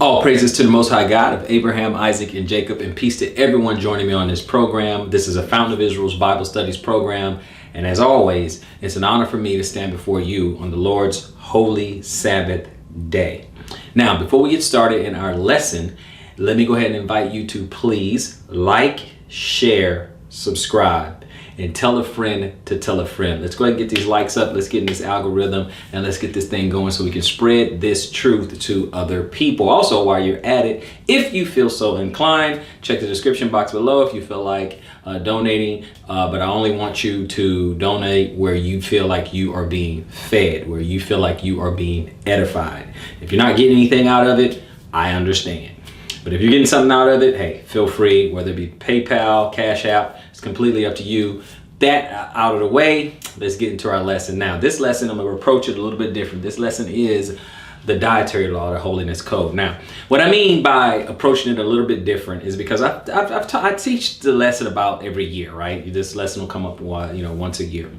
All praises to the Most High God of Abraham, Isaac, and Jacob, and peace to everyone joining me on this program. This is a Fountain of Israel's Bible Studies program, and as always, it's an honor for me to stand before you on the Lord's holy Sabbath day. Now, before we get started in our lesson, let me go ahead and invite you to please like, share, subscribe, and tell a friend to tell a friend. Let's go ahead and get these likes up. Let's get in this algorithm and let's get this thing going so we can spread this truth to other people. Also, while you're at it, if you feel so inclined, check the description box below if you feel like donating. But I only want you to donate where you feel like you are being fed, where you feel like you are being edified. If you're not getting anything out of it, I understand. But if you're getting something out of it, hey, feel free, whether it be PayPal, Cash App, it's completely up to you. That out of the way, let's get into our lesson. Now, this lesson, I'm going to approach it a little bit different. This lesson is the Dietary Law, the Holiness Code. Now, what I mean by approaching it a little bit different is because I teach the lesson about every year, right? This lesson will come up once a year.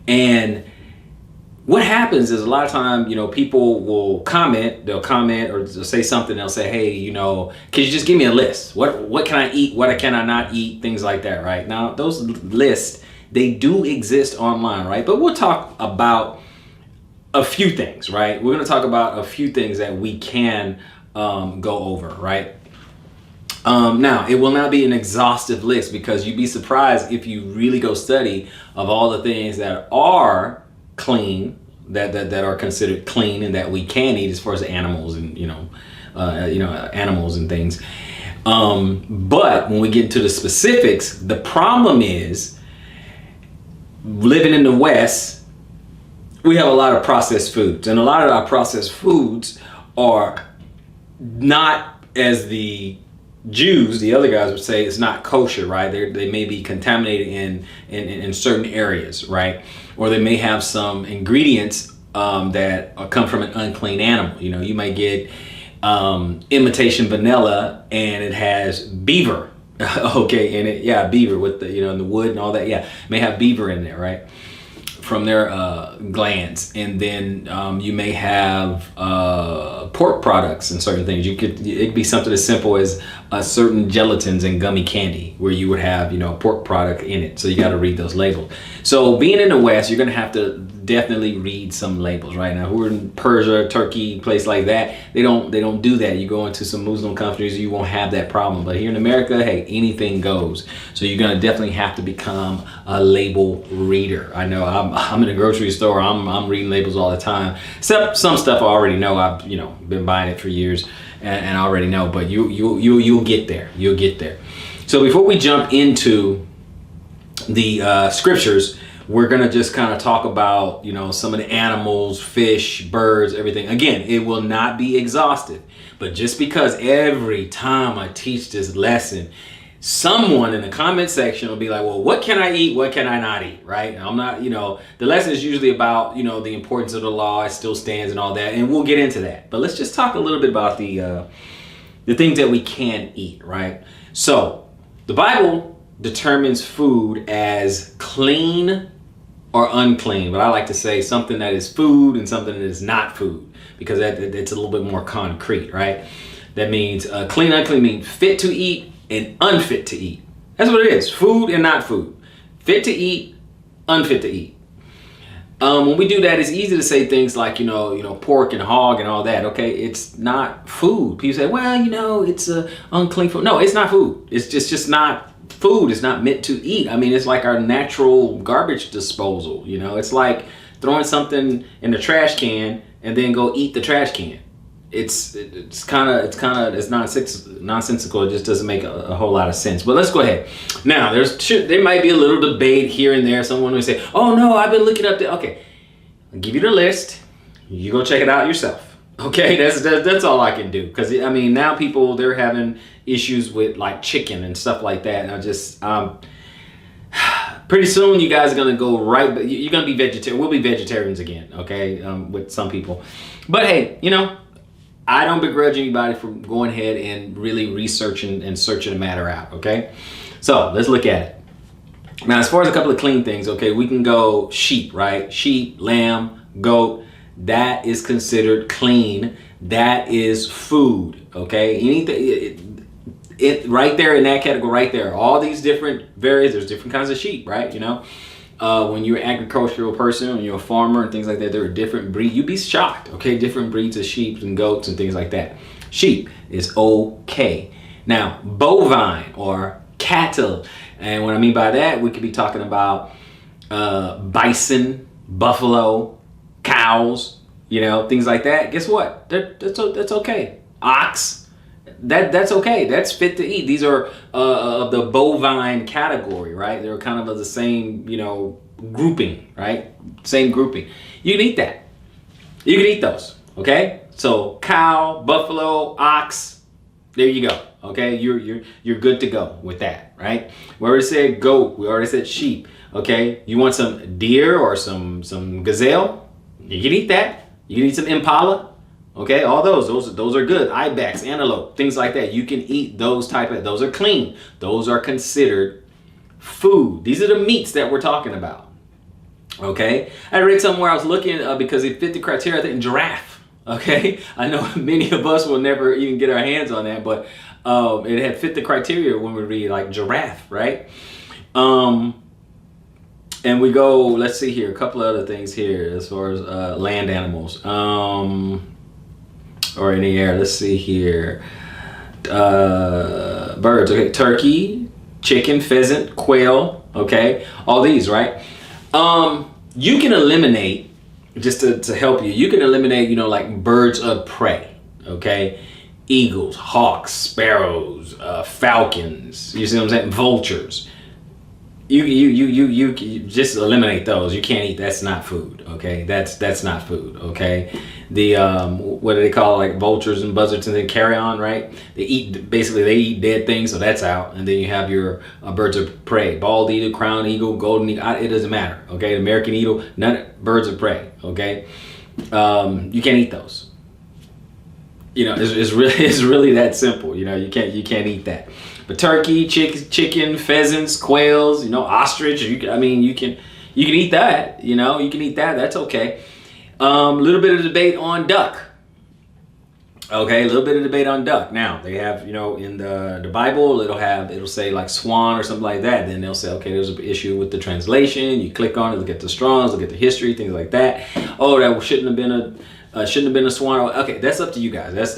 And what happens is a lot of time, people will comment, they'll comment or say something, they'll say, hey, can you just give me a list? What can I eat? What can I not eat? Things like that, right? Now, those lists, they do exist online, right? But we'll talk about a few things, right? We're going to talk about a few things that we can go over, right? Now, it will not be an exhaustive list because you'd be surprised if you really go study of all the things that are clean, that are considered clean and that we can eat as far as animals and animals and things. But when we get into the specifics, the problem is living in the West, we have a lot of processed foods, and a lot of our processed foods are not, as the Jews, the other guys would say, it's not kosher, right? They may be contaminated in certain areas, right? Or they may have some ingredients that come from an unclean animal. You might get imitation vanilla and it has beaver, okay, in it. Yeah, beaver with the the wood and all that. Yeah, may have beaver in there, right? From their glands. And then you may have pork products and certain things. It'd be something as simple as certain gelatins and gummy candy where you would have a pork product in it. So you got to read those labels. So being in the West, you're going to have to definitely read some labels. Right now, we're in Persia, Turkey, place like that, they don't do that. You go into some Muslim countries, you won't have that problem. But here in America, hey, anything goes. So you're going to definitely have to become a label reader. I know I'm in a grocery store, I'm reading labels all the time. Except some stuff I already know. I've been buying it for years and I already know. But you'll get there. You'll get there. So before we jump into the scriptures, we're gonna just kind of talk about some of the animals, fish, birds, everything. Again, it will not be exhaustive, but just because every time I teach this lesson, someone in the comment section will be like, well, what can I eat? What can I not eat? Right? I'm not, the lesson is usually about, the importance of the law. It still stands and all that. And we'll get into that. But let's just talk a little bit about the things that we can eat, right? So the Bible determines food as clean or unclean. But I like to say something that is food and something that is not food, because it's a little bit more concrete, right? That means clean, unclean means fit to eat and unfit to eat. That's what it is. Food and not food. Fit to eat, unfit to eat. When we do that, it's easy to say things like, pork and hog and all that. Okay, it's not food. People say, well, it's unclean food. No, it's not food. It's just not food. It's not meant to eat. I mean, it's like our natural garbage disposal. It's like throwing something in the trash can and then go eat the trash can. It's nonsensical. It just doesn't make a whole lot of sense. But let's go ahead. Now, there might be a little debate here and there. Someone will say, oh no, I've been looking up okay, I'll give you the list. You go check it out yourself. Okay, that's all I can do. Because now people, they're having issues with like chicken and stuff like that. And I just pretty soon you guys are gonna go right. You're gonna be vegetarian. We'll be vegetarians again. Okay, with some people. But hey, I don't begrudge anybody for going ahead and really researching and searching the matter out, okay? So let's look at it. Now, as far as a couple of clean things, okay, we can go sheep, right? Sheep, lamb, goat. that is considered clean. That is food. Okay, anything it right there in that category right there. All these different there's different kinds of sheep, right? When you're an agricultural person, when you're a farmer and things like that, there are different breeds. You'd be shocked. Okay, different breeds of sheep and goats and things like that. Sheep is okay. Now, bovine or cattle, and what I mean by that, we could be talking about bison, buffalo, cows, things like that. Guess what? That's okay. Ox, that's okay. That's fit to eat. These are of the bovine category, right? They're kind of the same, grouping, right? Same grouping. You can eat that. You can eat those, okay? So cow, buffalo, ox, there you go. Okay, you're good to go with that, right? We already said goat. We already said sheep. Okay, you want some deer or some gazelle? You can eat that. You can eat some impala. Okay, all those are good. Ibex, antelope, things like that. You can eat those those are clean. Those are considered food. These are the meats that we're talking about. Okay, I read somewhere I was looking because it fit the criteria. I think giraffe. Okay, I know many of us will never even get our hands on that, but it had fit the criteria when we read like giraffe, right? And we go, let's see here, a couple of other things here as far as land animals or in the air. Let's see here. Birds, okay, turkey, chicken, pheasant, quail, okay, all these, right? You can eliminate, just to help you can eliminate, like birds of prey, okay? Eagles, hawks, sparrows, falcons, you see what I'm saying? Vultures. You just eliminate those. You can't eat. That's not food. Okay, that's not food. Okay, the what do they call like vultures and buzzards and then carrion, right? They eat dead things, so that's out. And then you have your birds of prey: bald eagle, crowned eagle, golden eagle. It doesn't matter. Okay, American eagle, birds of prey. Okay, you can't eat those. It's really that simple. You can't eat that. But turkey, chicken, pheasants, quails, ostrich. You can eat that. You can eat that. That's okay. Little bit of debate on duck. Okay, a little bit of debate on duck. Now they have, in the Bible, it'll say like swan or something like that. Then they'll say, okay, there's an issue with the translation. You click on it, look at the Strong's, look at the history, things like that. Oh, that shouldn't have been a swan. Okay, that's up to you guys. That's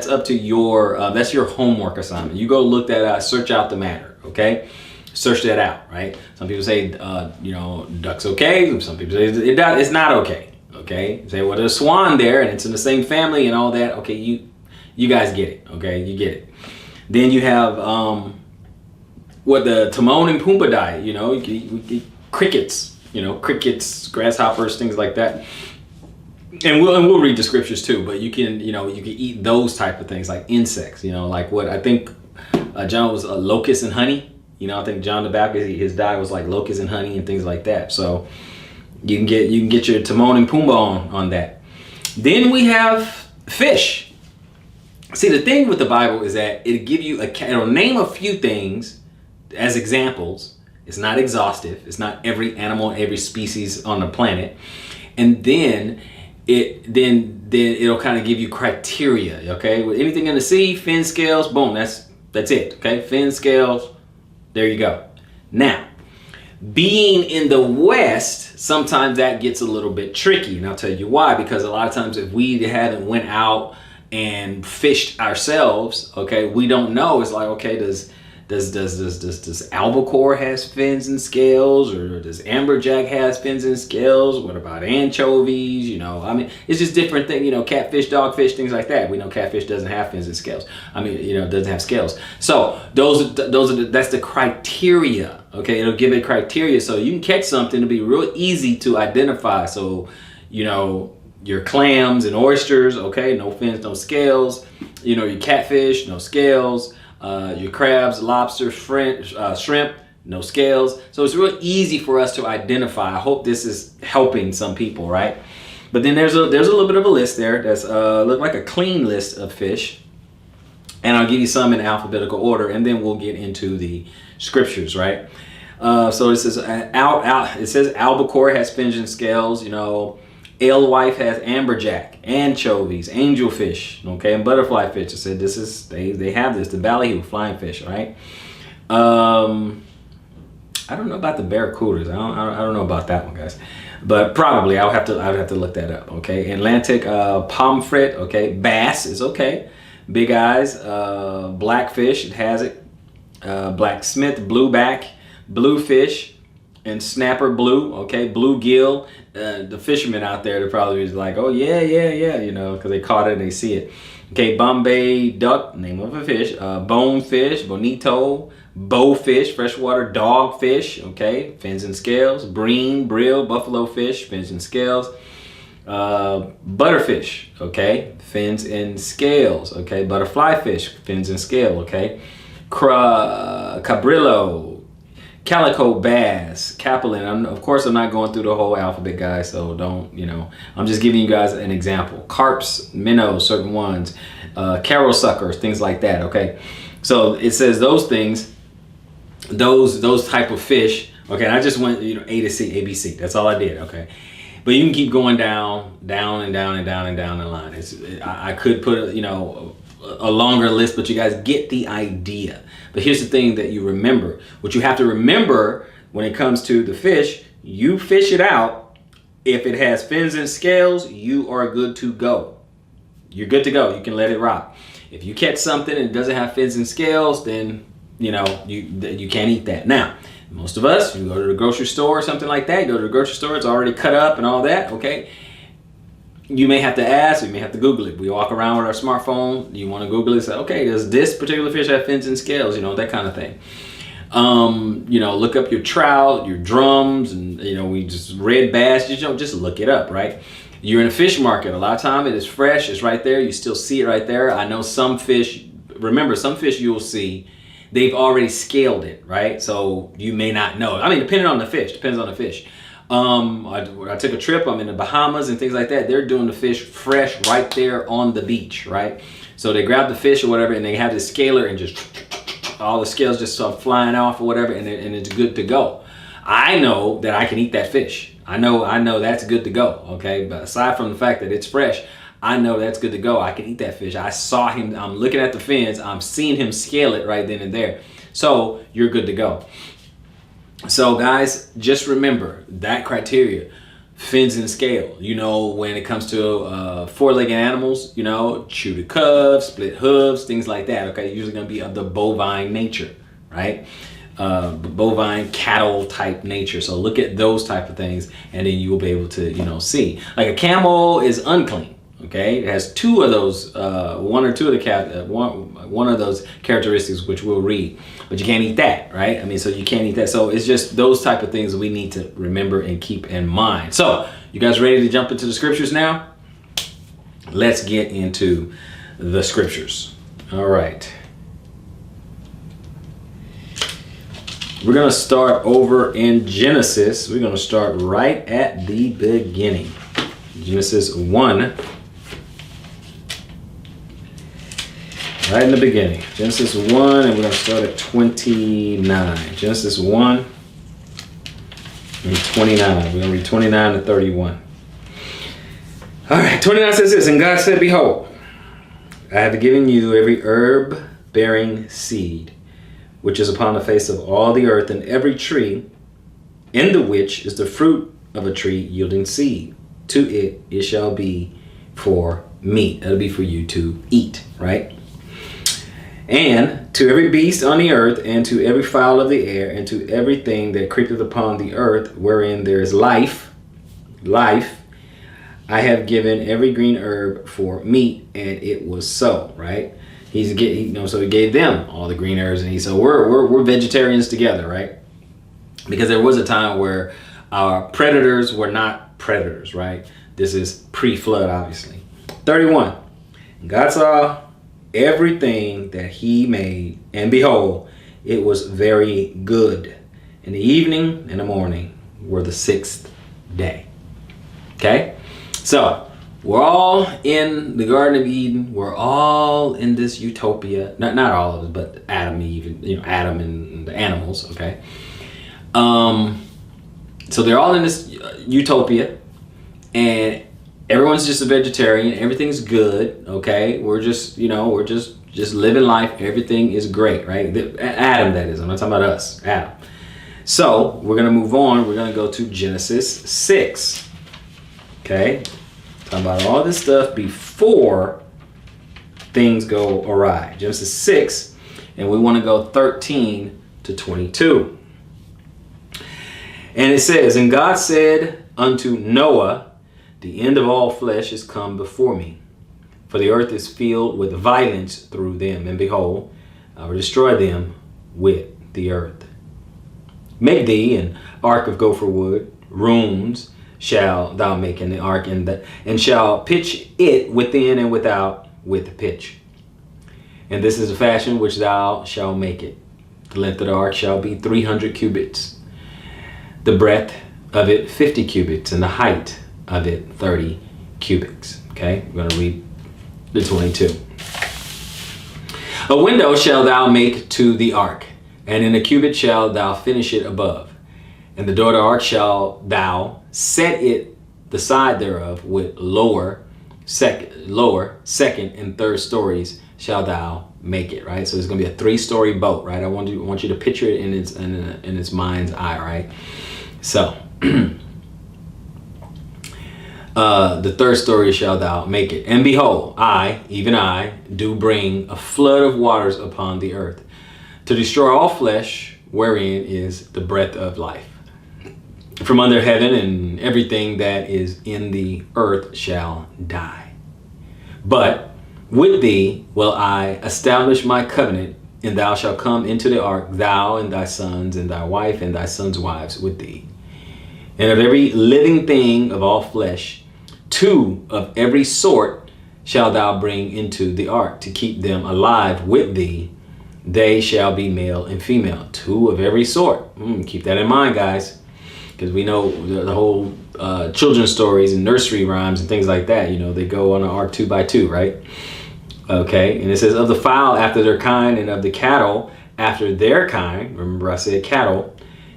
up to your that's your homework assignment. You go look that out, search out the matter. Okay, search that out. Right. Some people say duck's okay. Some people say it's not okay. Okay. Say well, there's a swan there and it's in the same family and all that. Okay, you guys get it. Okay, you get it. Then you have the Timon and Pumbaa diet. You can eat crickets. Crickets, grasshoppers, things like that. And we'll read the scriptures too, but you can eat those type of things like insects, like what I think John was locusts and honey. I think John the Baptist, his diet was like locusts and honey and things like that. So you can get your Timon and Pumbaa on that. Then we have fish. See, the thing with the Bible is that it'll name a few things as examples. It's not exhaustive. It's not every animal, every species on the planet. And then it'll kind of give you criteria, okay? With anything in the sea, fin, scales, boom, that's it, okay? Fin, scales, there you go. Now, being in the West, sometimes that gets a little bit tricky, and I'll tell you why. Because a lot of times if we haven't went out and fished ourselves, okay, we don't know. It's like, okay, does albacore has fins and scales, or does amberjack has fins and scales? What about anchovies? It's just different things. Catfish, dogfish, things like that. We know catfish doesn't have fins and scales. Doesn't have scales. So that's the criteria. Okay, it'll give it criteria so you can catch something. It'll be real easy to identify. So your clams and oysters, okay, no fins, no scales. Your catfish, no scales. Your crabs, lobster, shrimp, no scales. So it's real easy for us to identify. I hope this is helping some people, right? But then there's a little bit of a list there that's look like a clean list of fish, and I'll give you some in alphabetical order, and then we'll get into the scriptures, right? So it says it says albacore has fins and scales. alewife has amberjack, anchovies, angelfish, okay, and butterfly fish. I said this is they have this, the ballyhoo, flying fish, right? I don't know about the barracudas. I don't know about that one, guys. But probably I would have to look that up. Okay, Atlantic pomfret. Okay, bass is okay. Big eyes, blackfish. It has it. Blacksmith, blueback, bluefish, and snapper blue. Okay, bluegill. The fishermen out there, they're probably like, oh yeah, you know, because they caught it and they see it. Okay, Bombay duck, name of a fish. Bonefish, bonito. Bowfish, freshwater dogfish, okay, fins and scales. Bream, brill, buffalo fish, fins and scales. Butterfish, okay, fins and scales, okay. Butterfly fish, fins and scale, okay. Cabrillo, calico bass, capelin. Of course, I'm not going through the whole alphabet, guys, so don't, you know, I'm just giving you guys an example. Carps, minnows, certain ones, carol suckers, things like that, okay. So it says those things, those type of fish, okay. And I just went, you know, A to C, ABC. That's all I did, okay. But you can keep going down the line. I could put, you know, a longer list, but you guys get the idea. But here's the thing that you remember. What you have to remember when it comes to the fish, you fish it out. If it has fins and scales, you are good to go. You're good to go. You can let it rock. If you catch something and it doesn't have fins and scales, then, you know, you can't eat that. Now, most of us, you go to the grocery store or something like that, you go to the grocery store, it's already cut up and all that, okay? You may have to ask, you may have to Google it. We walk around with our smartphone, you want to Google it, say, okay, does this particular fish have fins and scales? You know, that kind of thing. You know, look up your trout, your drums, and, you know, we just red bass, you know, just look it up, right? You're in a fish market. A lot of time it is fresh, it's right there, you still see it right there. I know some fish, remember, some fish you'll see, they've already scaled it, right? So you may not know. I mean, depends on the fish. I took a trip, I'm in the Bahamas and things like that. They're doing the fish fresh right there on the beach, right? So they grab the fish or whatever and they have the scaler and just, all the scales just start flying off or whatever, and it's good to go. I know that I can eat that fish. I know that's good to go, okay? But aside from the fact that it's fresh, I know that's good to go. I can eat that fish. I saw him, I'm looking at the fins, I'm seeing him scale it right then and there. So you're good to go. So guys, just remember that criteria, fins and scale. You know, when it comes to four-legged animals, you know, chewed cubs, split hooves, things like that, okay? Usually gonna be of the bovine nature, right? Bovine cattle type nature. So look at those type of things and then you will be able to, you know, see. Like a camel is unclean. Okay, it has two of those, one of those characteristics, which we'll read, but you can't eat that, right? I mean, so you can't eat that. So it's just those type of things we need to remember and keep in mind. So you guys ready to jump into the scriptures now? Let's get into the scriptures. All right. We're going to start over in Genesis. We're going to start right at the beginning. Genesis 1. Right in the beginning. Genesis 1, and we're going to start at 29. Genesis 1 and 29. We're going to read 29 to 31. All right, 29 says this, and God said, behold, I have given you every herb bearing seed, which is upon the face of all the earth, and every tree in the which is the fruit of a tree yielding seed. To it shall be for meat. That'll be for you to eat, right? And to every beast on the earth, and to every fowl of the air, and to everything that creepeth upon the earth, wherein there is life, I have given every green herb for meat, and it was so, right? So he gave them all the green herbs, and so we're vegetarians together, right? Because there was a time where our predators were not predators, right? This is pre-flood, obviously. 31. God saw everything that he made, and behold, it was very good. And the evening and the morning were the sixth day. Okay? So, we're all in the Garden of Eden. We're all in this utopia. Not all of us, but Adam, Eve, Adam and the animals, okay? So they're all in this utopia, and everyone's just a vegetarian. Everything's good. Okay. We're just, we're just living life. Everything is great, right? Adam, that is. I'm not talking about us, Adam. So we're going to move on. We're going to go to Genesis 6. Okay. Talking about all this stuff before things go awry. Genesis 6, and we want to go 13 to 22. And it says, and God said unto Noah, the end of all flesh is come before me, for the earth is filled with violence through them, and behold, I will destroy them with the earth. Make thee an ark of gopher wood, rooms shall thou make in the ark, and shall pitch it within and without with pitch. And this is the fashion which thou shalt make it. The length of the ark shall be 300 cubits, the breadth of it 50 cubits, and the height of it 30 cubits. Okay, we're going to read the 22. A window shalt thou make to the ark, and in a cubit shalt thou finish it above. And the door of the ark shalt thou set it the side thereof with lower, second, and third stories shall thou make it. Right. So it's going to be a 3-story boat. Right. I want you to picture it in its mind's eye. Right. So the third story shall thou make it. And behold, I, even I, do bring a flood of waters upon the earth, to destroy all flesh, wherein is the breath of life. From under heaven, and everything that is in the earth shall die. But with thee will I establish my covenant, and thou shalt come into the ark, thou and thy sons, and thy wife, and thy sons' wives with thee. And of every living thing of all flesh, 2 of every sort shalt thou bring into the ark, to keep them alive with thee. They shall be male and female. 2 of every sort. Keep that in mind, guys. Because we know the whole children's stories and nursery rhymes and things like that. They go on an ark 2 by 2, right? Okay. And it says, of the fowl after their kind, and of the cattle after their kind. Remember I said cattle.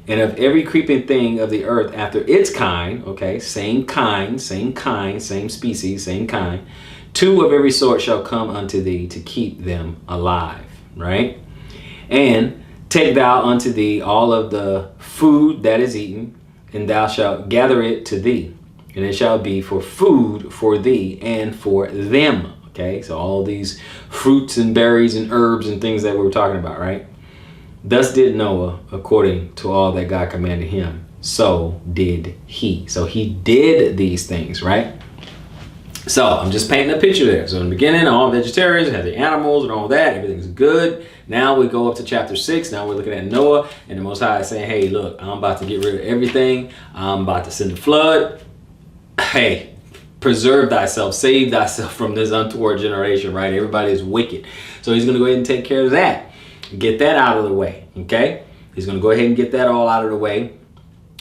And of every creeping thing of the earth after its kind. Okay. Same kind, same species, same kind. 2 of every sort shall come unto thee, to keep them alive. Right. And take thou unto thee all of the food that is eaten, and thou shalt gather it to thee, and it shall be for food for thee and for them. Okay, so all these fruits and berries and herbs and things that we were talking about, right? Thus did Noah according to all that God commanded him. So did he. So he did these things, right? So I'm just painting a picture there. So in the beginning, all vegetarians have the animals and all that. Everything's good. Now we go up to chapter 6. Now we're looking at Noah, and the Most High is saying, hey, look, I'm about to get rid of everything. I'm about to send a flood. Hey, preserve thyself, save thyself from this untoward generation, right? Everybody is wicked. So he's going to go ahead and take care of that. Get that out of the way, okay? He's going to go ahead and get that all out of the way.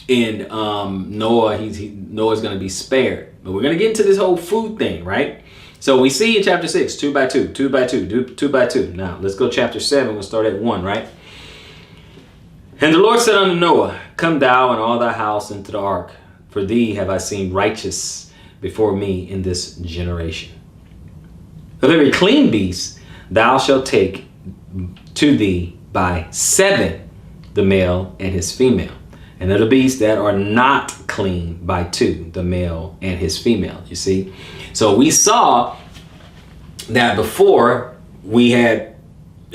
And Noah's going to be spared. But we're going to get into this whole food thing, right? So we see in chapter 6, 2 by 2, 2 by 2, 2 by 2. Now, let's go chapter 7. We'll start at 1, right? And the Lord said unto Noah, come thou and all thy house into the ark, for thee have I seen righteous before me in this generation. Of every clean beast thou shalt take to thee by 7, the male and his female. And of the beasts that are not clean by 2, the male and his female. You see? So we saw that before it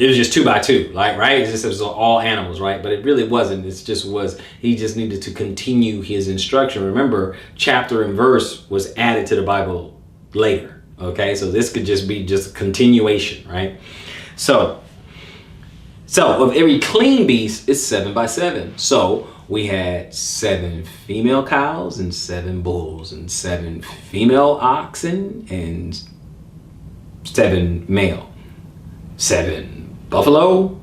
was just 2 by 2, like, right? It was all animals, right? But it really wasn't. He just needed to continue his instruction. Remember, chapter and verse was added to the Bible later. Okay, so this could just be just a continuation, right? So of every clean beast, it's 7 by 7. So we had 7 female cows and 7 bulls and 7 female oxen and 7 male, 7 buffalo,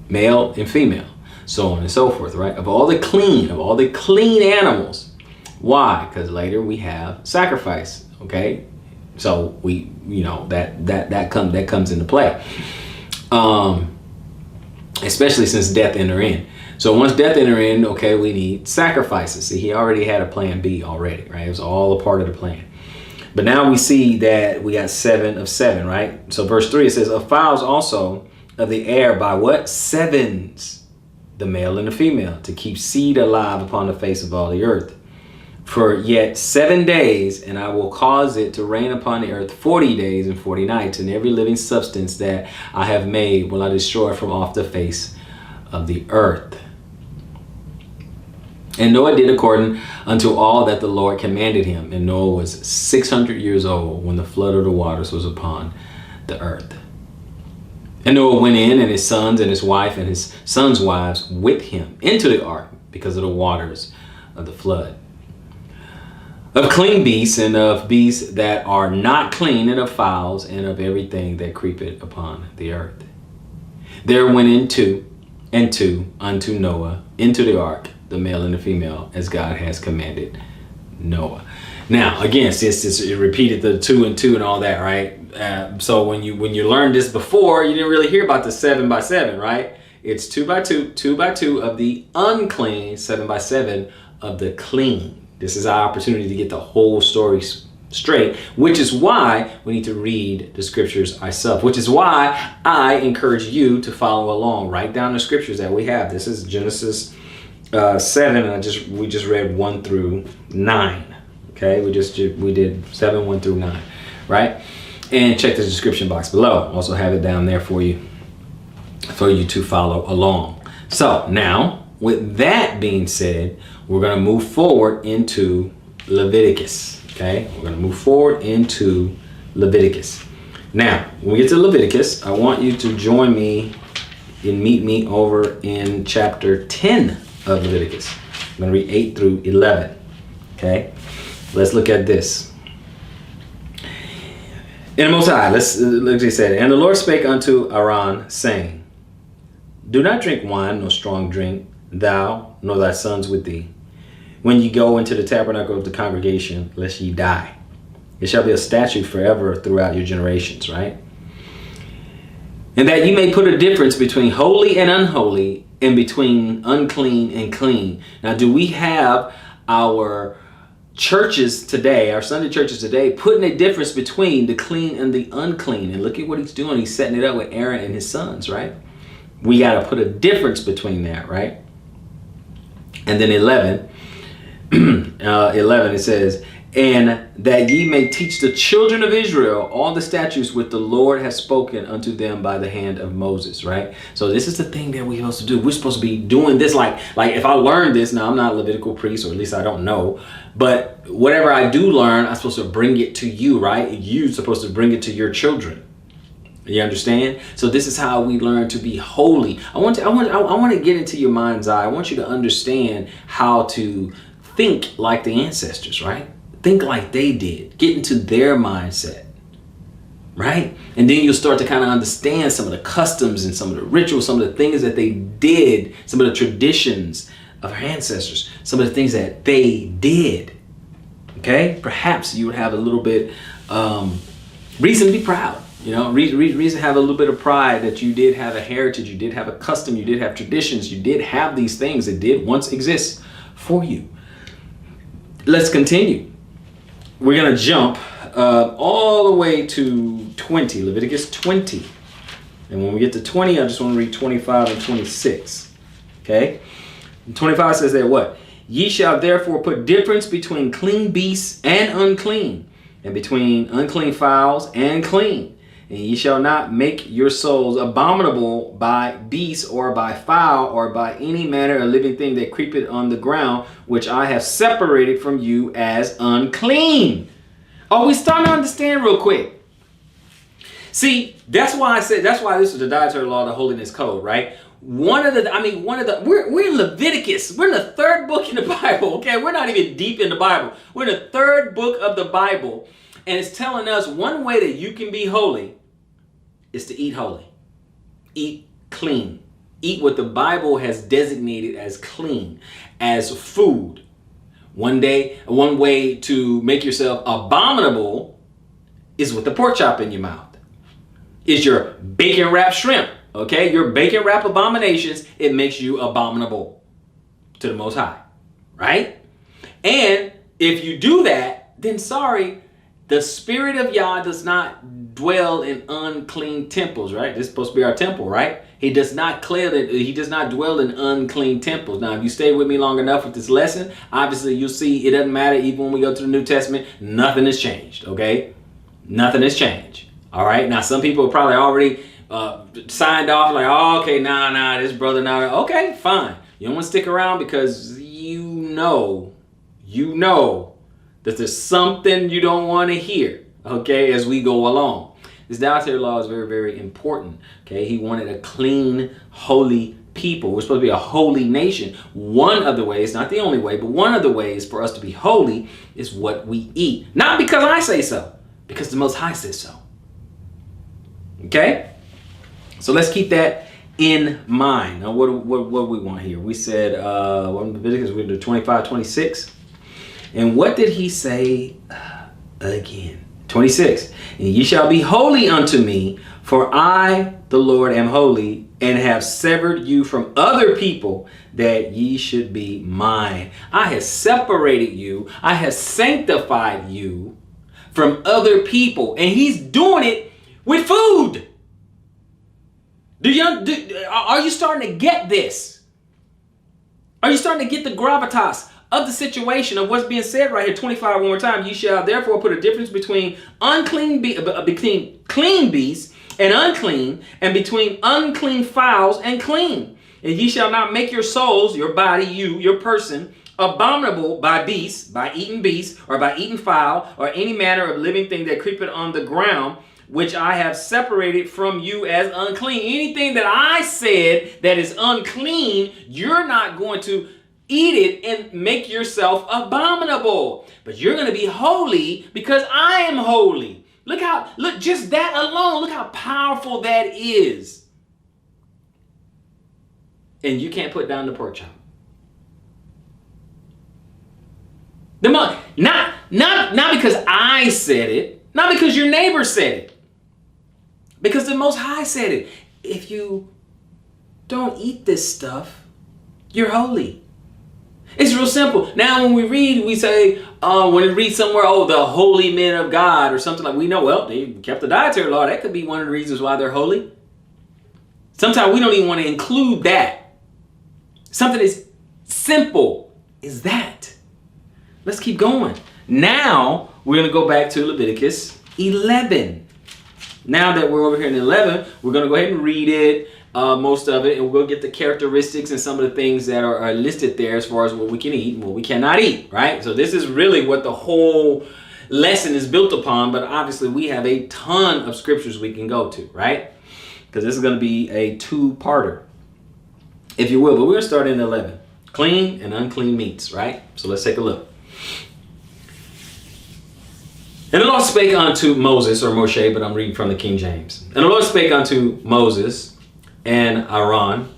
male and female, so on and so forth, right? Of all the clean animals. Why? Because later we have sacrifice, okay? So that comes into play. Especially since death enter in. So once death enter in, okay, we need sacrifices. See, he already had a plan B already, right? It was all a part of the plan. But now we see that we got 7 of 7, right? So verse 3, it says, of fowls also of the air by what? Sevens, the male and the female, to keep seed alive upon the face of all the earth. For yet 7 days, and I will cause it to rain upon the earth 40 days and 40 nights, and every living substance that I have made will I destroy from off the face of the earth. And Noah did according unto all that the Lord commanded him. And Noah was 600 years old when the flood of the waters was upon the earth. And Noah went in, and his sons and his wife and his sons' wives with him into the ark because of the waters of the flood. Of clean beasts and of beasts that are not clean, and of fowls and of everything that creepeth upon the earth. There went in two unto Noah into the ark, the male and the female, as God has commanded Noah. Now, again, since it repeated the 2 and 2 and all that, right? So when you learned this before, you didn't really hear about the 7 by 7, right? It's 2 by 2, 2 by 2 of the unclean, 7 by 7 of the clean. This is our opportunity to get the whole story straight, which is why we need to read the scriptures ourselves, which is why I encourage you to follow along. Write down the scriptures that we have. This is Genesis 7, and we just read 1 through 9. Okay, we did 7, 1 through 9, right? And check the description box below. Also have it down there for you to follow along. So now, with that being said, we're going to move forward into Leviticus. Okay, we're going to move forward into Leviticus. Now, when we get to Leviticus, I want you to join me and meet me over in chapter 10 of Leviticus. I'm going to read 8 through 11. Okay, let's look at this. In the Most High, let's say, and the Lord spake unto Aaron, saying, do not drink wine nor strong drink, thou nor thy sons with thee, when ye go into the tabernacle of the congregation, lest ye die. It shall be a statute forever throughout your generations, right? And that ye may put a difference between holy and unholy, and between unclean and clean. Now, do we have our churches today, our Sunday churches today, putting a difference between the clean and the unclean? And look at what he's doing. He's setting it up with Aaron and his sons, right? We got to put a difference between that, right? And then 11, it says, and that ye may teach the children of Israel all the statutes which the Lord has spoken unto them by the hand of Moses, right? So this is the thing that we're supposed to do. We're supposed to be doing this like if I learned this, now I'm not a Levitical priest, or at least I don't know, but whatever I do learn, I'm supposed to bring it to you, right? You're supposed to bring it to your children. You understand? So this is how we learn to be holy. I want to get into your mind's eye. I want you to understand how to think like the ancestors, right? Think like they did. Get into their mindset, right? And then you'll start to kind of understand some of the customs and some of the rituals, some of the things that they did, some of the traditions of our ancestors, some of the things that they did. Okay? Perhaps you would have a little bit reason to be proud. You know, reason to have a little bit of pride that you did have a heritage, you did have a custom, you did have traditions, you did have these things that did once exist for you. Let's continue. We're going to jump all the way to 20, Leviticus 20. And when we get to 20, I just want to read 25 and 26. Okay? And 25 says that what? Ye shall therefore put difference between clean beasts and unclean, and between unclean fowls and clean. And ye shall not make your souls abominable by beast, or by fowl, or by any manner of living thing that creepeth on the ground, which I have separated from you as unclean. Oh, we starting to understand real quick. See, that's why this is the Dietary Law, the Holiness Code, right? We're in Leviticus. We're in the third book in the Bible, okay? We're not even deep in the Bible. We're in the third book of the Bible, and it's telling us one way that you can be holy is to eat holy. Eat clean. Eat what the Bible has designated as clean, as food. One way to make yourself abominable is with the pork chop in your mouth. Is your bacon wrapped shrimp. Okay, your bacon wrap abominations, it makes you abominable to the Most High, right? And if you do that, then sorry, The Spirit of Yah does not dwell in unclean temples, right? This is supposed to be our temple, right? He does not dwell in unclean temples. Now, if you stay with me long enough with this lesson, obviously you'll see it doesn't matter. Even when we go to the New Testament, nothing has changed, okay? Nothing has changed, all right? Now, some people have probably already signed off like, oh, okay, nah, this brother, nah. Okay, fine. You don't want to stick around because you know that there's something you don't want to hear, okay, as we go along. This dietary law is very, very important, okay? He wanted a clean, holy people. We're supposed to be a holy nation. One of the ways, not the only way, but one of the ways for us to be holy is what we eat. Not because I say so, because the Most High says so. Okay? So let's keep that in mind. Now, what do we want here? We said, Leviticus, we're to 25, 26. And what did he say again? 26. And ye shall be holy unto me, for I, the Lord, am holy, and have severed you from other people, that ye should be mine. I have separated you. I have sanctified you from other people. And he's doing it with food. Are you starting to get this? Are you starting to get the gravitas of the situation of what's being said right here? 25, one more time. Ye shall therefore put a difference between between clean beasts and unclean, and between unclean fowls and clean. And ye shall not make your souls, your body, your person, abominable by beasts, by eating beasts, or by eating fowl, or any manner of living thing that creepeth on the ground, which I have separated from you as unclean. Anything that I said that is unclean, you're not going to eat it and make yourself abominable. But you're going to be holy because I am holy. Look, just that alone, look how powerful that is. And you can't put down the pork chop. Not because I said it, not because your neighbor said it, because the Most High said it. If you don't eat this stuff, you're holy. It's real simple. Now, when we read, we say, when we read somewhere, oh, the holy men of God or something like, we know, well, they kept the dietary law. That could be one of the reasons why they're holy. Sometimes we don't even want to include that. Something as simple as that. Let's keep going. Now, we're going to go back to Leviticus 11. Now that we're over here in 11, we're going to go ahead and read it, most of it, and we'll get the characteristics and some of the things that are listed there as far as what we can eat and what we cannot eat, right? So this is really what the whole lesson is built upon, but obviously we have a ton of scriptures we can go to, right? Because this is going to be a two-parter, if you will. But we're going to start in 11. Clean and unclean meats, right? So let's take a look. And the Lord spake unto Moses, or Moshe, but I'm reading from the King James. And the Lord spake unto Moses and Aaron,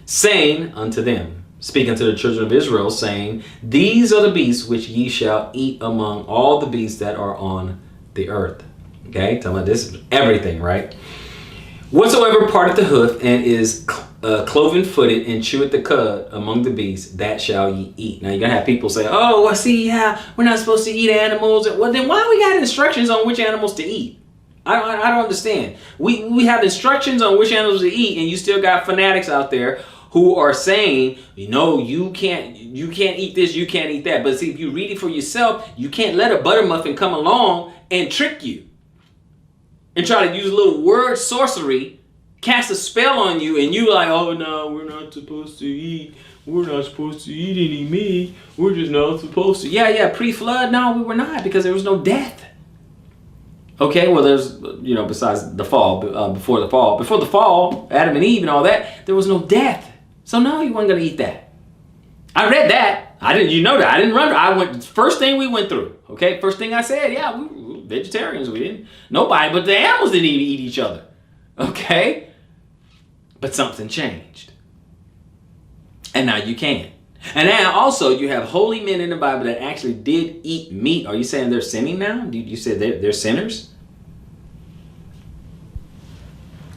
saying unto them, speak unto the children of Israel, saying, these are the beasts which ye shall eat among all the beasts that are on the earth. Okay, talking about this, everything, right? Whatsoever parteth the hoof and is cloven-footed and cheweth the cud among the beasts, that shall ye eat. Now you're going to have people say, oh, well, see, yeah, we're not supposed to eat animals. Well, then why we got instructions on which animals to eat? I don't understand. We have instructions on which animals to eat, and you still got fanatics out there who are saying, no, you can't eat this, you can't eat that. But see, if you read it for yourself, you can't let a butter muffin come along and trick you and try to use a little word sorcery, cast a spell on you, and you like, oh no, we're not supposed to eat. We're not supposed to eat any meat. We're just not supposed to. Yeah, pre-flood, no, we were not, because there was no death. Okay, well, there's, besides the fall, before the fall, Adam and Eve and all that, there was no death. So no, you weren't going to eat that. I read that. I didn't run. First thing we went through. Okay, first thing I said, yeah, we were vegetarians. We didn't. Nobody, but the animals didn't even eat each other. Okay, but something changed, and now you can. And now also you have holy men in the Bible that actually did eat meat. Are you saying they're sinning now? You said they're sinners?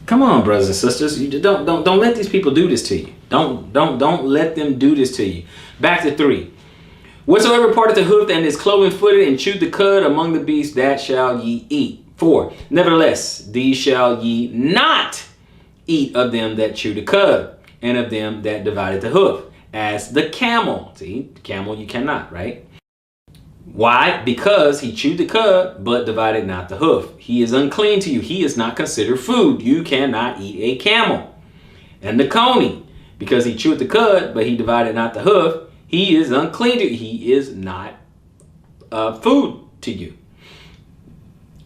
Come on, brothers and sisters. You don't let these people do this to you. Don't let them do this to you. Back to 3. Whatsoever parteth the hoof and is cloven footed and chewed the cud among the beasts, that shall ye eat. 4. Nevertheless, these shall ye not eat of them that chew the cud, and of them that divided the hoof, as the camel. See, the camel you cannot, right? Why? Because he chewed the cud, but divided not the hoof. He is unclean to you. He is not considered food. You cannot eat a camel. And the coney, because he chewed the cud, but he divided not the hoof, he is unclean to you. He is not food to you.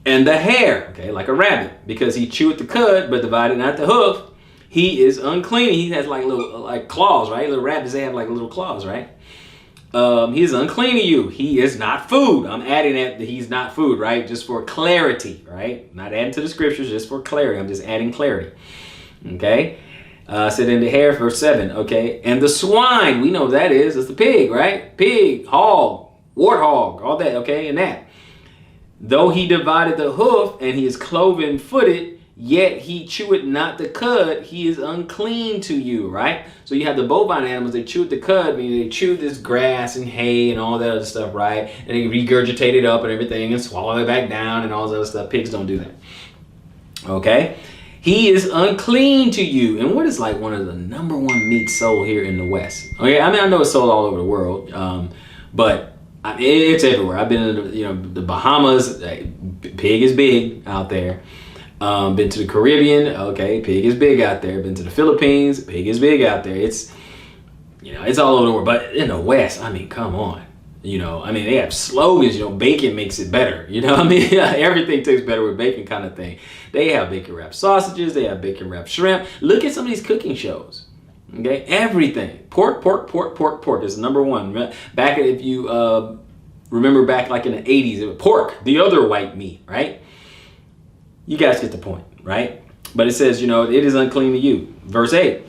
And the hare, okay, like a rabbit, because he chewed the cud, but divided not the hoof, he is unclean. He has like little claws, right? Little rabbits, they have like little claws, right? He is unclean to you. He is not food. I'm adding that he's not food, right? Just for clarity, right? Not adding to the scriptures, just for clarity. I'm just adding clarity. Okay? Said in the hare, verse 7. Okay? And the swine, we know that it's the pig, right? Pig, hog, warthog, all that, okay? And that. Though he divided the hoof and he is cloven footed, yet he cheweth not the cud, he is unclean to you, right? So you have the bovine animals, they chewed the cud, meaning they chewed this grass and hay and all that other stuff, right? And they regurgitate it up and everything and swallow it back down and all that other stuff. Pigs don't do that. Okay? He is unclean to you. And what is like one of the number one meats sold here in the West? Okay, I mean, I know it's sold all over the world, but I mean, it's everywhere. I've been in the Bahamas, pig is big out there. Been to the Caribbean, okay, pig is big out there. Been to the Philippines, pig is big out there. It's, it's all over the world. But in the West, I mean, come on. I mean, they have slogans, bacon makes it better. I mean, everything tastes better with bacon kind of thing. They have bacon wrapped sausages. They have bacon wrapped shrimp. Look at some of these cooking shows. Okay, everything. Pork is number one. Back, if you remember back like in the 80s, it was pork, the other white meat, right? You guys get the point, right? But it says, it is unclean to you. Verse 8.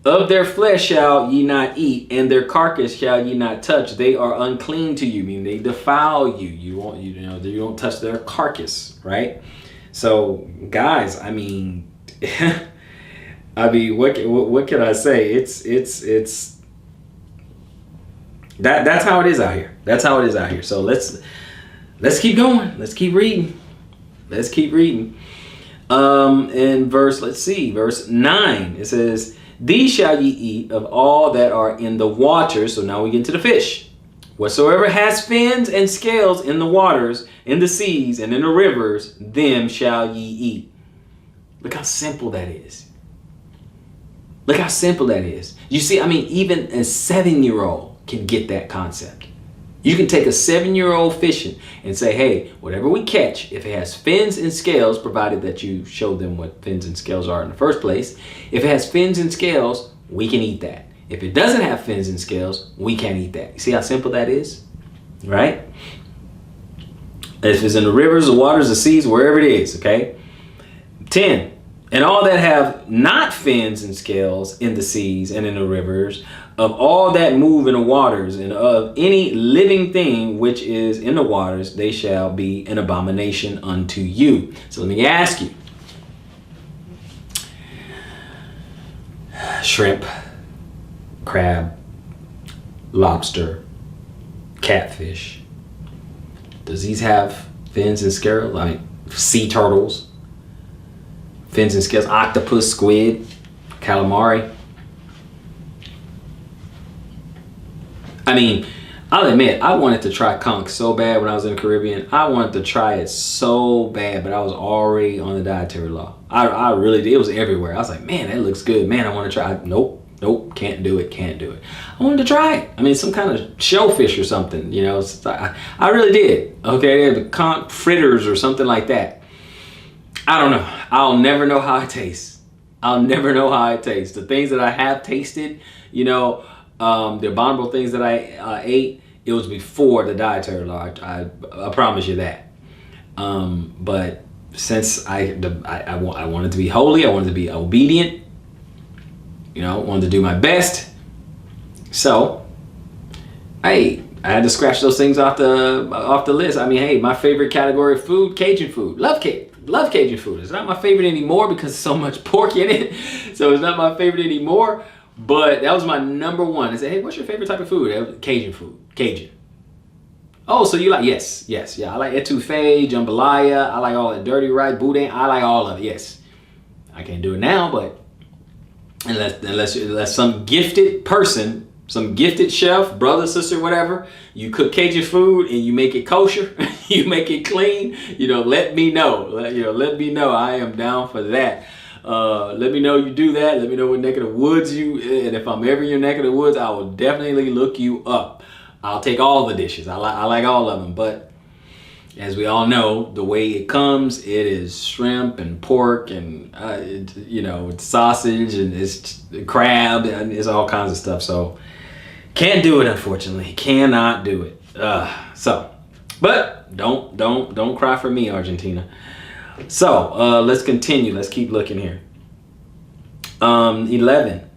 Of their flesh shall ye not eat, and their carcass shall ye not touch. They are unclean to you, meaning they defile you. You don't touch their carcass, right? So, guys, I mean, what can I say? It's that's how it is out here. That's how it is out here. So let's keep going. Let's keep reading. In verse 9, it says, these shall ye eat of all that are in the waters. So now we get to the fish. Whatsoever has fins and scales in the waters, in the seas, and in the rivers, them shall ye eat. Look how simple that is. Look how simple that is. You see, I mean, even a 7-year-old can get that concept. You can take a 7-year-old fishing and say, hey, whatever we catch, if it has fins and scales, provided that you show them what fins and scales are in the first place, if it has fins and scales, we can eat that. If it doesn't have fins and scales, we can't eat that. You see how simple that is? Right? If it's in the rivers, the waters, the seas, wherever it is, okay? 10. And all that have not fins and scales in the seas and in the rivers, of all that move in the waters, and of any living thing which is in the waters, they shall be an abomination unto you. So let me ask you. Shrimp, crab, lobster, catfish. Does these have fins and scales? Like sea turtles, fins and scales, octopus, squid, calamari. I mean, I'll admit, I wanted to try conch so bad when I was in the Caribbean. I wanted to try it so bad, but I was already on the dietary law. I really did. It was everywhere. I was like, man, that looks good. Man, I want to try it. Nope, can't do it. I wanted to try it. I mean, some kind of shellfish or something, I really did. Okay, they have conch fritters or something like that. I don't know. I'll never know how it tastes. The things that I have tasted, the abominable things that I ate, it was before the dietary law. I promise you that. But since I wanted to be holy, I wanted to be obedient, wanted to do my best. So I had to scratch those things off the list. I mean, hey, my favorite category of food, Cajun food. Love Cajun food. It's not my favorite anymore because there's so much pork in it. So it's not my favorite anymore. But that was my number one. I said, hey, what's your favorite type of food? Cajun food. Cajun. Oh, so you like, yes, yeah. I like etouffee, jambalaya. I like all that dirty rice, boudin. I like all of it, yes. I can't do it now, but unless some gifted person, some gifted chef, brother, sister, whatever, you cook Cajun food and you make it kosher, you make it clean, let me know. Let me know. I am down for that. Let me know you do that. Let me know what neck of the woods and if I'm ever in your neck of the woods, I will definitely look you up. I'll take all the dishes. I like all of them, but as we all know, the way it comes, it is shrimp and pork and it's sausage and it's crab and it's all kinds of stuff. So can't do it, unfortunately. Cannot do it. But don't cry for me, Argentina. So let's continue. Let's keep looking here. 11.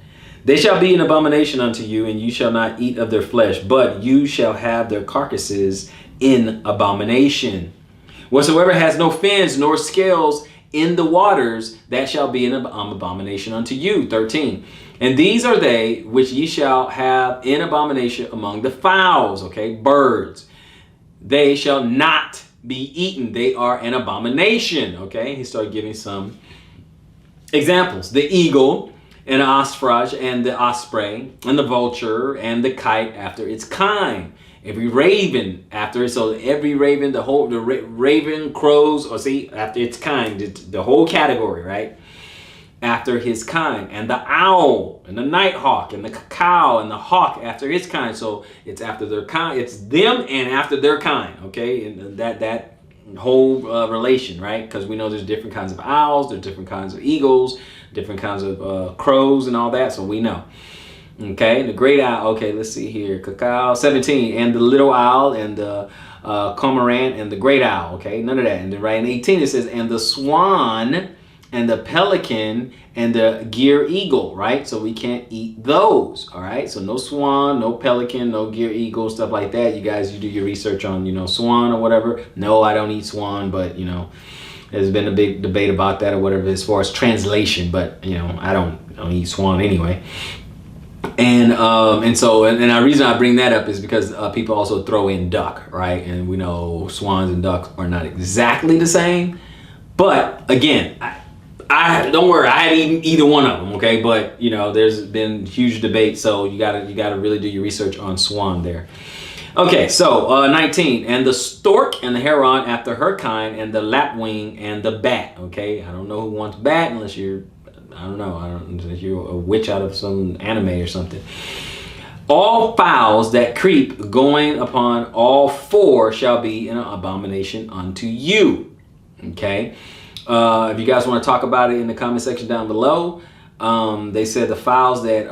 They shall be an abomination unto you, and you shall not eat of their flesh, but you shall have their carcasses in abomination. Whatsoever has no fins nor scales in the waters, that shall be an abomination unto you. 13. And these are they which ye shall have in abomination among the fowls, okay, birds. They shall not be eaten. They are an abomination, okay. He started giving some examples. The eagle, and the ostrich, and the osprey, and the vulture, and the kite after its kind. Every raven after it. So every raven, the raven, crows, after its kind, the whole category, right? After his kind. And the owl, and the nighthawk, and the cow, and the hawk after its kind. So it's after their kind. It's them and after their kind, okay? And that whole relation, right? Because we know there's different kinds of owls, there's different kinds of eagles, different kinds of crows and all that, so we know. Okay, the great owl, okay, let's see here. Cacao, 17, and the little owl, and the cormorant, and the great owl, okay, none of that. And then right in 18 it says, and the swan, and the pelican, and the gear eagle, right? So we can't eat those, all right? So no swan, no pelican, no gear eagle, stuff like that. You guys, you do your research on, swan or whatever. No, I don't eat swan, but, there's been a big debate about that or whatever as far as translation, but, I don't eat swan anyway. And the reason I bring that up is because people also throw in duck, right? And we know swans and ducks are not exactly the same, but again, I don't worry, I hadn't eaten either one of them, okay? But there's been huge debate, so you gotta really do your research on swan there. Okay, so 19, and the stork and the heron after her kind, and the lapwing and the bat. Okay, I don't know who wants bat unless you're, unless you're a witch out of some anime or something. All fowls that creep going upon all four shall be an abomination unto you. Okay. If you guys want to talk about it in the comment section down below, they said the fowls that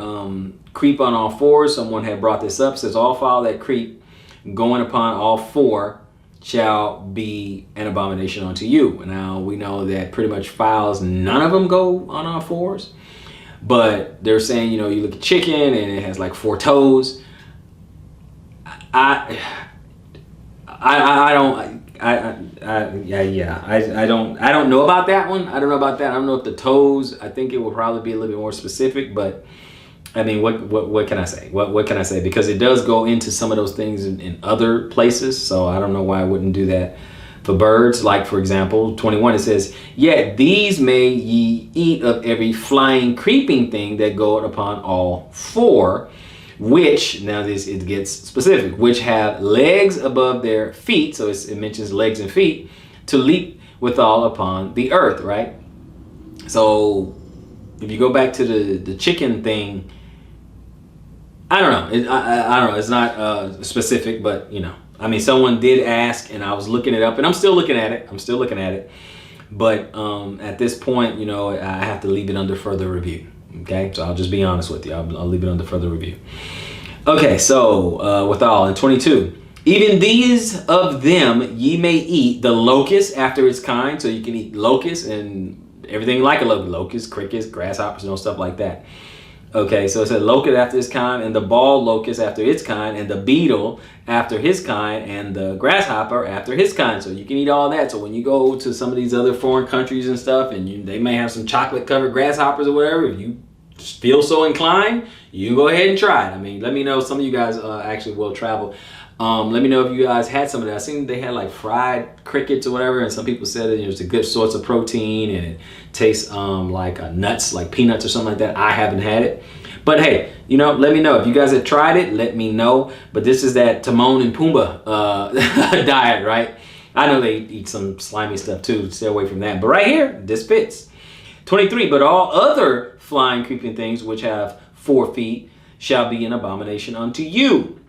creep on all fours, someone had brought this up, says all fowl that creep going upon all four shall be an abomination unto you. Now we know that pretty much fowls, none of them go on all fours, but they're saying, you look at chicken and it has like 4 toes. I don't know about that one. I don't know about that. I don't know if the toes, I think it will probably be a little bit more specific, but I mean, what can I say? What can I say? Because it does go into some of those things in other places. So I don't know why I wouldn't do that for birds. Like, for example, 21, it says, yet these may ye eat of every flying, creeping thing that goeth upon all four, which, now it gets specific, which have legs above their feet. So it mentions legs and feet to leap withal upon the earth, right? So if you go back to the chicken thing, I don't know. I don't know. It's not specific, but I mean, someone did ask, and I was looking it up, and I'm still looking at it. But at this point, I have to leave it under further review. Okay, so I'll just be honest with you. I'll leave it under further review. Okay, so withal in 22, even these of them ye may eat the locust after its kind. So you can eat locust and everything like a locust, crickets, grasshoppers, stuff like that. Okay, so it said locust after its kind, and the bald locust after its kind, and the beetle after his kind, and the grasshopper after his kind. So you can eat all that. So when you go to some of these other foreign countries and stuff, and they may have some chocolate covered grasshoppers or whatever, if you feel so inclined, you can go ahead and try it. I mean, let me know. Some of you guys actually will travel. Let me know if you guys had some of that. I seen they had like fried crickets or whatever, and some people said that it was a good source of protein and it tastes like nuts, like peanuts or something like that. I haven't had it. But hey, let me know. If you guys have tried it, let me know. But this is that Timon and Pumbaa diet, right? I know they eat some slimy stuff too. Stay away from that. But right here, this fits. 23, but all other flying, creeping things which have 4 feet shall be an abomination unto you.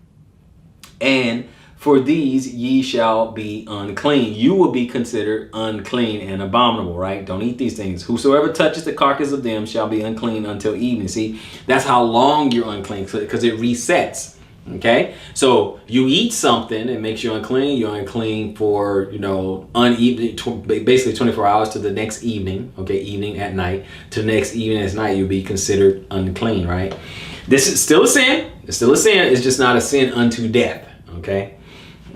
And for these ye shall be unclean. You will be considered unclean and abominable, right? Don't eat these things. Whosoever touches the carcass of them shall be unclean until evening. See, that's how long you're unclean, because it resets. Okay, so you eat something, it makes you unclean. You're unclean for basically 24 hours to the next evening. Okay, evening at night to the next evening at night, you'll be considered unclean, right? This is still a sin. It's still a sin. It's just not a sin unto death. Okay,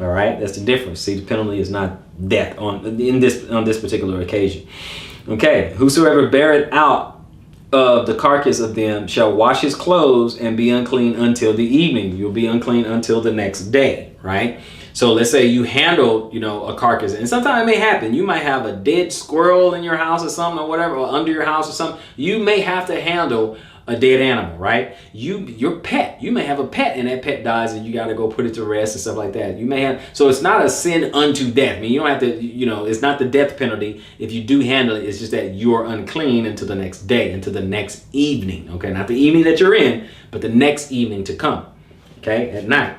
all right. That's the difference. See, the penalty is not death on this particular occasion. Okay, whosoever beareth out of the carcass of them shall wash his clothes and be unclean until the evening. You'll be unclean until the next day, right? So let's say you handle, a carcass, and sometimes it may happen. You might have a dead squirrel in your house or something or whatever, or under your house or something. You may have to handle a dead animal, right? Your pet, you may have a pet and that pet dies and you got to go put it to rest and stuff like that. You may have, so it's not a sin unto death. I mean, you don't have to, it's not the death penalty if you do handle it. It's just that you're unclean until the next day, until the next evening. Okay, not the evening that you're in, but the next evening to come. Okay, at night.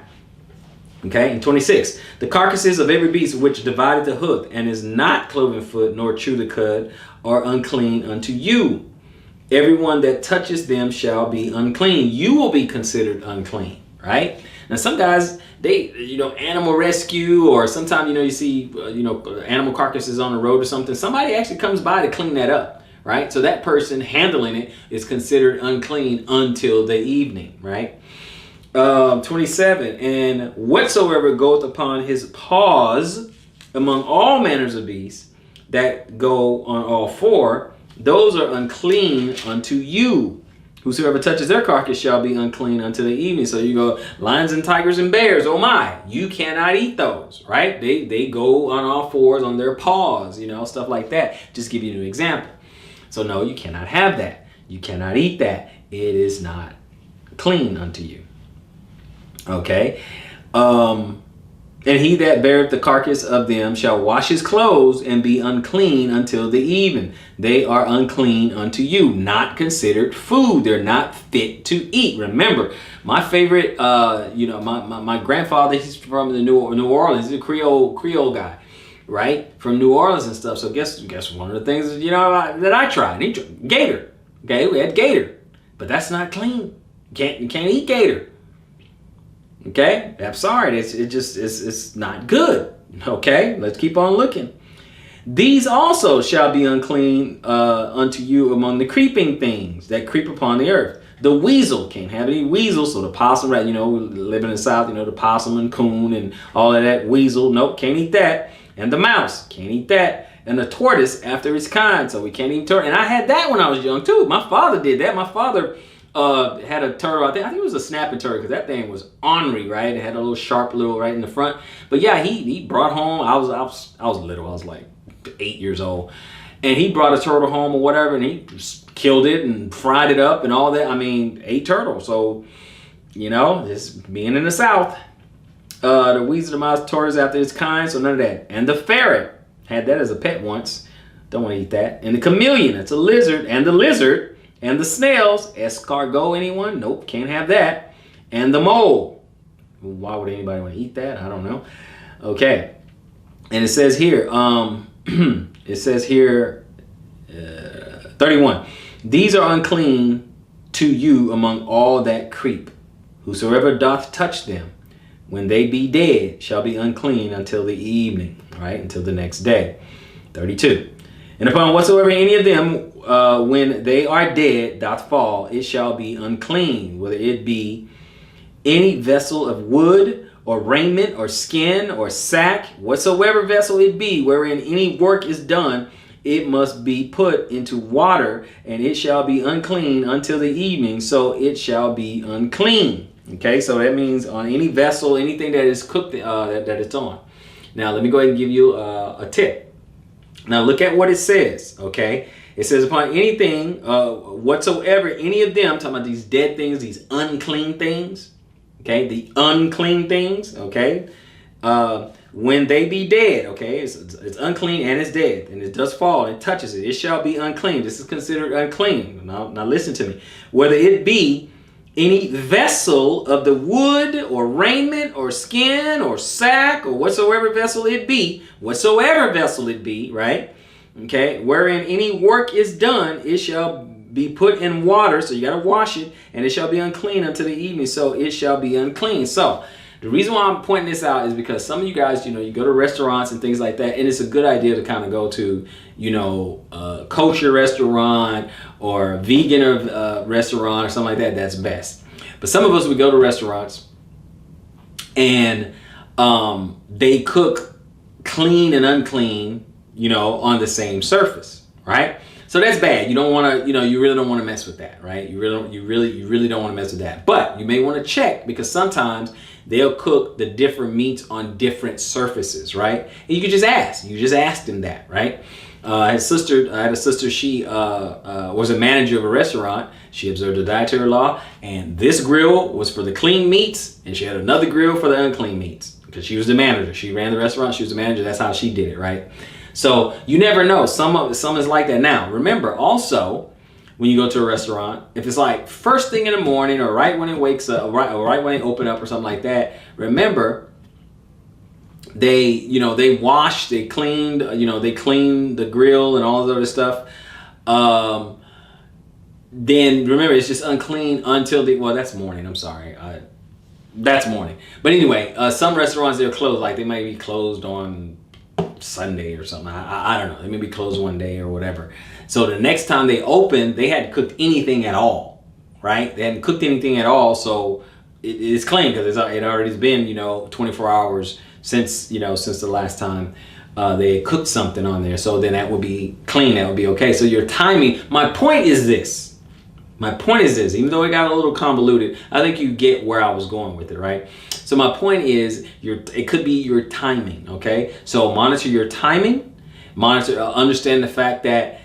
Okay, and 26, the carcasses of every beast which divided the hoof and is not cloven foot nor chew the cud are unclean unto you. Everyone that touches them shall be unclean. You will be considered unclean, right? Now, some guys, they, animal rescue, or sometimes, you see, animal carcasses on the road or something. Somebody actually comes by to clean that up, right? So that person handling it is considered unclean until the evening, right? 27, and whatsoever goeth upon his paws among all manners of beasts that go on all four, those are unclean unto you. Whosoever touches their carcass shall be unclean until the evening. So you go, lions and tigers and bears, oh my, you cannot eat those, right? They go on all fours on their paws, stuff like that. Just give you an example. So no, you cannot have that. You cannot eat that. It is not clean unto you. Okay. And he that beareth the carcass of them shall wash his clothes and be unclean until the even. They are unclean unto you, not considered food. They're not fit to eat. Remember, my favorite, my grandfather, he's from the New Orleans. He's a Creole guy, right? From New Orleans and stuff. So guess one of the things that I tried. Gator. Okay, we had gator, but that's not clean. You can't eat gator. Okay, I'm sorry, it's not good. Okay, let's keep on looking. These also shall be unclean unto you among the creeping things that creep upon the earth. The weasel, can't have any weasel, so the possum, right? Living in the South, the possum and coon and all of that. Weasel, nope, can't eat that. And the mouse, can't eat that. And the tortoise after its kind, so we can't eat tortoise. And I had that when I was young too. My father did that. My father had a turtle. I think it was a snapping turtle, because that thing was ornery, right? It had a little sharp little right in the front. But yeah, he brought home. I was little. I was like 8 years old, and he brought a turtle home or whatever, and he just killed it and fried it up and all that. I mean, ate turtle. So just being in the South, the weasel, the mouse, tortoise after its kind. So none of that. And the ferret, had that as a pet once. Don't want to eat that. And the chameleon, that's a lizard. And the lizard. And the snails, escargot, anyone? Nope, can't have that. And the mole. Why would anybody want to eat that? I don't know. Okay. And it says here, 31. These are unclean to you among all that creep. Whosoever doth touch them, when they be dead, shall be unclean until the evening, right? Until the next day. 32. And upon whatsoever any of them, when they are dead, doth fall, it shall be unclean, whether it be any vessel of wood, or raiment, or skin, or sack, whatsoever vessel it be, wherein any work is done, it must be put into water, and it shall be unclean until the evening, so it shall be unclean. Okay, so that means on any vessel, anything that is cooked, that it's on. Now, let me go ahead and give you a tip. Now, look at what it says, okay? It says, upon anything whatsoever, any of them, talking about these dead things, these unclean things, okay? The unclean things, okay? When they be dead, okay? It's unclean and it's dead, and it does fall and touches it. It shall be unclean. This is considered unclean. Now listen to me. Whether it be any vessel of the wood or raiment or skin or sack or whatsoever vessel it be, right? Okay, wherein any work is done, it shall be put in water, so you got to wash it, and it shall be unclean until the evening, so it shall be unclean. So the reason why I'm pointing this out is because some of you guys, you go to restaurants and things like that, and it's a good idea to kind of go to, a kosher restaurant or a vegan restaurant or something like that. That's best. But some of us, we go to restaurants and they cook clean and unclean, on the same surface, right? So that's bad. You don't want to, you really don't want to mess with that, right? You really don't want to mess with that. But you may want to check, because sometimes they'll cook the different meats on different surfaces, right? And you can just ask. You just ask them that, right? I had a sister. She was a manager of a restaurant. She observed the dietary law, and this grill was for the clean meats, and she had another grill for the unclean meats, because she was the manager. She ran the restaurant. She was the manager. That's how she did it, right? So you never know. Some is like that. Now, remember also, when you go to a restaurant, if it's like first thing in the morning or right when it wakes up, or right when they open up or something like that, remember, they washed, they cleaned, they cleaned the grill and all this other stuff. Then remember, it's just unclean until that's morning. I'm sorry. That's morning. But anyway, some restaurants, they're closed. Like they might be closed on Sunday or something. I don't know. They may be closed one day or whatever. So the next time they opened, they hadn't cooked anything at all, right? They hadn't cooked anything at all. So it's clean, because it already been, 24 hours since the last time they cooked something on there. So then that would be clean. That would be okay. So your timing, my point is this, even though it got a little convoluted, I think you get where I was going with it, right? So my point is, it could be your timing, okay? So monitor your timing, understand the fact that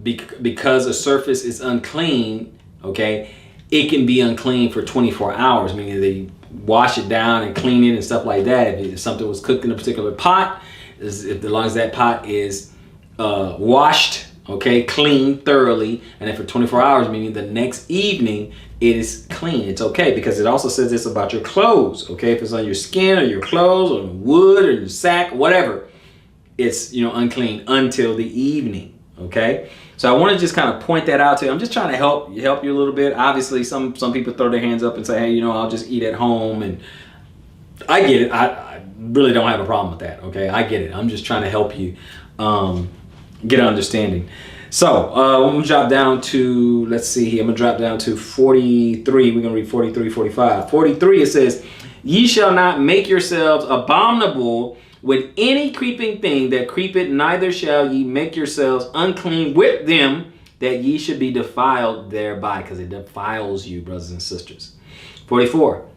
because a surface is unclean, okay, it can be unclean for 24 hours, meaning they wash it down and clean it and stuff like that. If something was cooked in a particular pot, as long as that pot is washed, okay, clean thoroughly, and then for 24 hours, meaning the next evening, it is clean. It's okay, because it also says this about your clothes, okay? If it's on your skin or your clothes or wood or your sack, whatever, it's, unclean until the evening, okay? So I want to just kind of point that out to you. I'm just trying to help you a little bit. Obviously, some people throw their hands up and say, hey, I'll just eat at home, and I get it. I really don't have a problem with that, okay? I get it. I'm just trying to help you get an understanding. So I'm going to drop down to, let's see here. I'm going to drop down to 43. We're going to read 43, 45. 43, it says, ye shall not make yourselves abominable with any creeping thing that creepeth, neither shall ye make yourselves unclean with them, that ye should be defiled thereby, because it defiles you, brothers and sisters. 44.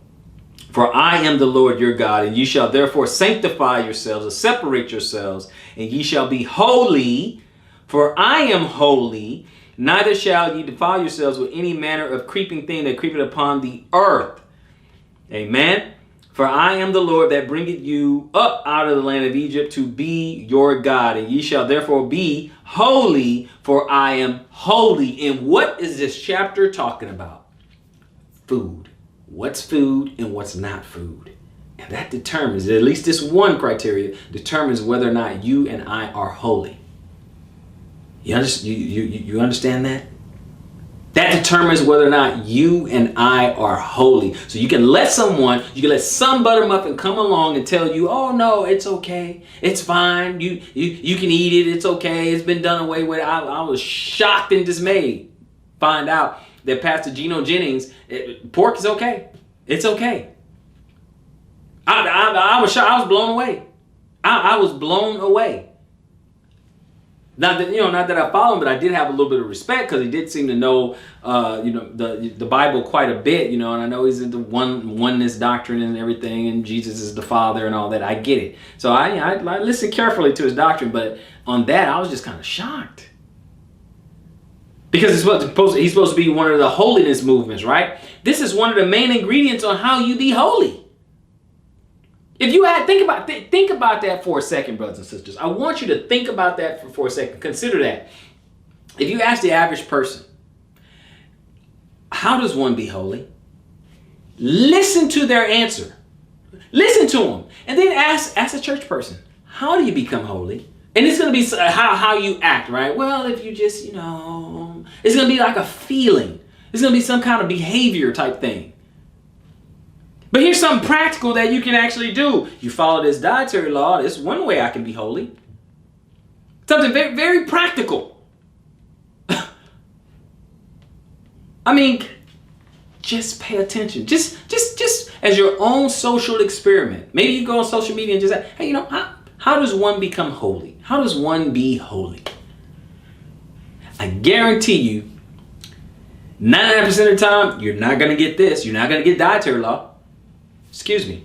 For I am the Lord your God, and ye shall therefore sanctify yourselves, or separate yourselves, and ye shall be holy, for I am holy. Neither shall ye defile yourselves with any manner of creeping thing that creepeth upon the earth. Amen. For I am the Lord that bringeth you up out of the land of Egypt to be your God, and ye shall therefore be holy, for I am holy. And what is this chapter talking about? Food. What's food and what's not food? And that determines, at least this one criteria, determines whether or not you and I are holy. You understand that? That determines whether or not you and I are holy. So you can let some butter muffin come along and tell you, oh no, it's okay, it's fine, you can eat it, it's okay, it's been done away with. I was shocked and dismayed. Find out that Pastor Geno Jennings, pork is okay. It's okay. I was shocked. I was blown away. I was blown away. Not that I follow him, but I did have a little bit of respect because he did seem to know, the Bible quite a bit, and I know he's into oneness doctrine and everything, and Jesus is the Father and all that. I get it. So I listened carefully to his doctrine, but on that, I was just kind of shocked. Because he's supposed to be one of the holiness movements, right? This is one of the main ingredients on how you be holy. If you think about that for a second, brothers and sisters. I want you to think about that for a second. Consider that. If you ask the average person, how does one be holy? Listen to their answer. Listen to them. And then ask a church person, how do you become holy? And it's going to be how you act, right? Well, if you just, it's going to be like a feeling. It's going to be some kind of behavior type thing. But here's something practical that you can actually do. You follow this dietary law. This is one way I can be holy. Something very, very practical. I mean, just pay attention. Just as your own social experiment. Maybe you go on social media and just say, hey, how does one become holy? How does one be holy? I guarantee you, 99% of the time, you're not going to get this. You're not going to get dietary law. Excuse me.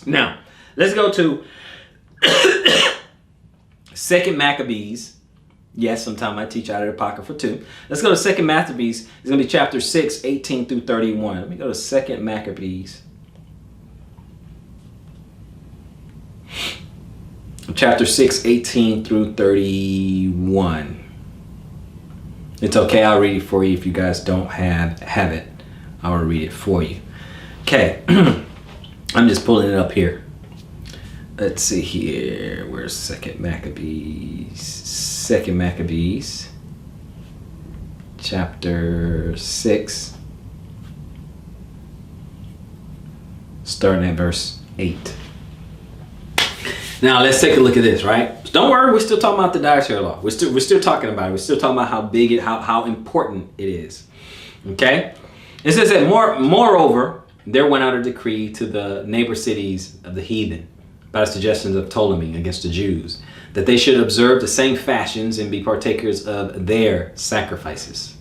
Now, let's go to 2 Maccabees. Yes, sometimes I teach out of the pocket for two. Let's go to 2 Maccabees. It's going to be chapter 6, 18 through 31. Let me go to 2 Maccabees. Chapter 6, 18 through 31. It's okay, I'll read it for you if you guys don't have it. I will read it for you. Okay, I'm just pulling it up here. Let's see here. Where's 2 Maccabees? 2 Maccabees, chapter 6, starting at verse 8. Now let's take a look at this, right? Don't worry, we're still talking about the dietary law. We're still talking about it. We're still talking about how big how important it is. Okay? It says that moreover, there went out a decree to the neighbor cities of the heathen by the suggestions of Ptolemy against the Jews, that they should observe the same fashions and be partakers of their sacrifices.